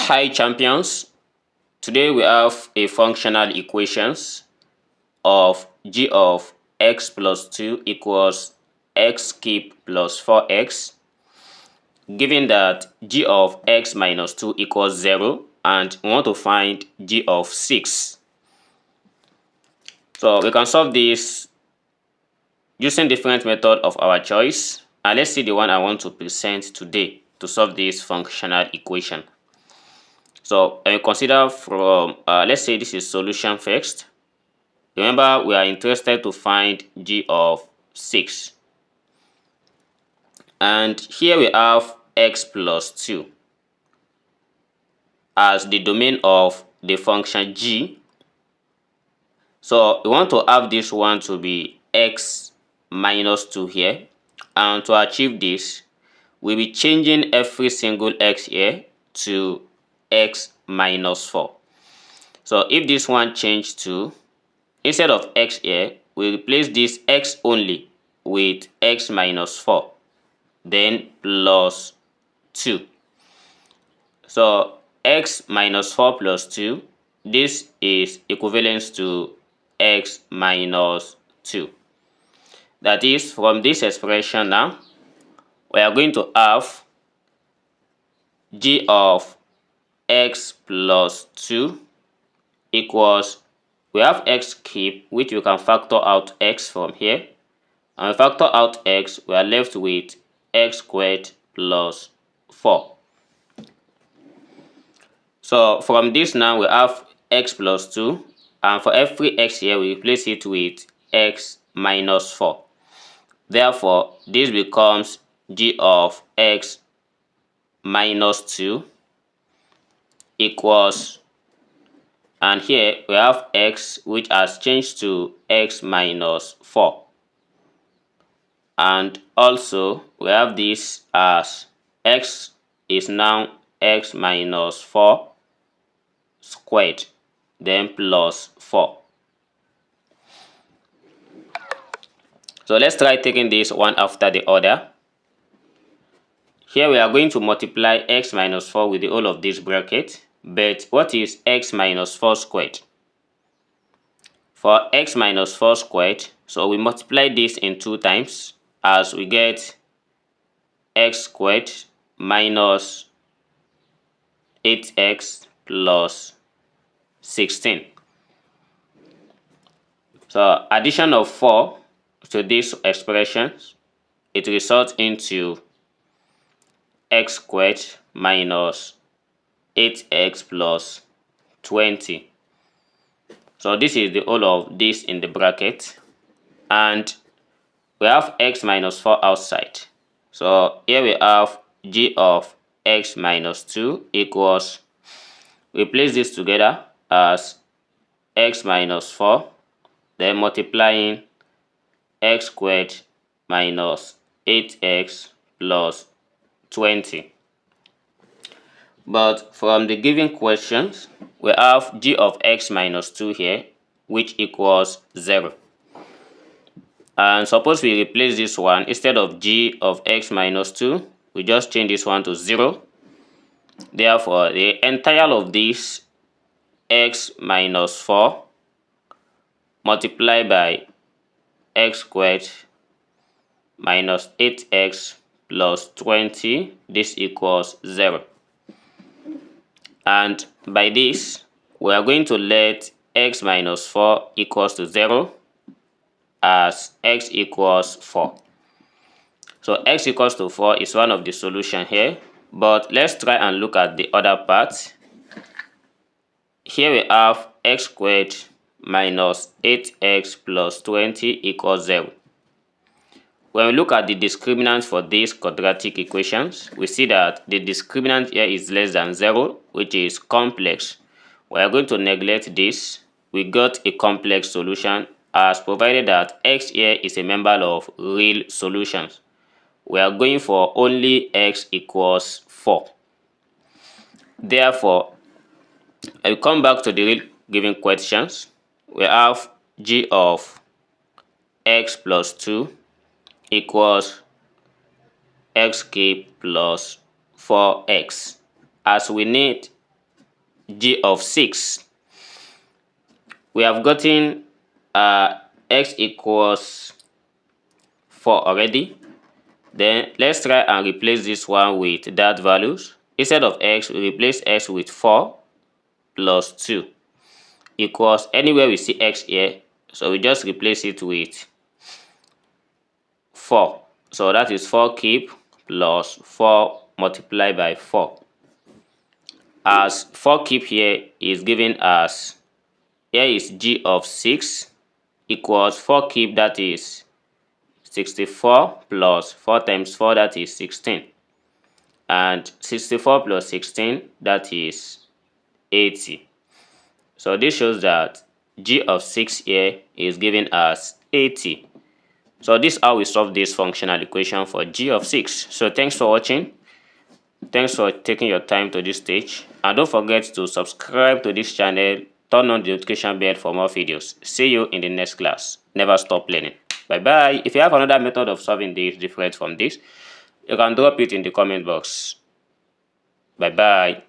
Hi champions, today we have a functional equations of g of x plus 2 equals x cube plus 4x, given that g of x minus 2 equals 0 and we want to find g of 6. So we can solve this using different method of our choice, and let's see the one I want to present today to solve this functional equation. So consider from, let's say this is solution first. Remember, we are interested to find g of 6. And here we have x plus 2 as the domain of the function g. So we want to have this one to be x minus 2 here. And to achieve this, we'll be changing every single x here to x minus 4. So if this one changed to, instead of x here, we replace this x only with x minus 4, then plus 2. So x minus 4 plus 2, this is equivalent to x minus 2. That is, from this expression now, we are going to have g of x plus 2 equals, we have x cubed, which we can factor out x from here, and we factor out x, we are left with x squared plus 4. So from this now, we have x plus 2, and for every x here, we replace it with x minus 4. Therefore, this becomes g of x minus 2 equals, and here we have x which has changed to x minus 4. And also we have this as x is now x minus 4 squared, then plus 4. So let's try taking this one after the other. Here we are going to multiply x minus 4 with the whole of this bracket. But what is x minus 4 squared? For x minus 4 squared, so we multiply this in 2 times as we get x squared minus 8x plus 16. So addition of 4 to this expression, it results into x squared minus 8x plus 20. So this is the whole of this in the bracket, and we have x minus 4 outside. So here we have g of x minus 2 equals, we place this together as x minus 4, then multiplying x squared minus 8x plus 20. But from the given questions, we have g of x minus 2 here, which equals 0. And suppose we replace this one, instead of g of x minus 2, we just change this one to 0. Therefore, the entire of this x minus 4 multiplied by x squared minus 8x plus 20, this equals 0. And by this, we are going to let x minus 4 equals to 0 as x equals 4. So x equals to 4 is one of the solution here, but let's try and look at the other part. Here we have x squared minus 8x plus 20 equals 0. When we look at the discriminant for these quadratic equations, we see that the discriminant here is less than 0, which is complex. We are going to neglect this. We got a complex solution as provided that x here is a member of real solutions. We are going for only x equals 4. Therefore, I will come back to the real given questions. We have g of x plus 2 equals x cubed plus 4x. As we need g of 6. We have gotten x equals 4 already. Then let's try and replace this one with that values. Instead of x, we replace x with 4 plus 2 equals, anywhere we see x here, so we just replace it with 4. So that is 4 cube plus 4 multiplied by 4. As 4 cube here is given as, here is g of 6 equals 4 cube, that is 64 plus 4 times 4, that is 16. And 64 plus 16, that is 80. So this shows that g of 6 here is given as 80. So this is how we solve this functional equation for g of 6. So thanks for watching. Thanks for taking your time to this stage. And don't forget to subscribe to this channel, turn on the notification bell for more videos. See you in the next class. Never stop learning. Bye bye. If you have another method of solving this different from this, you can drop it in the comment box. Bye bye.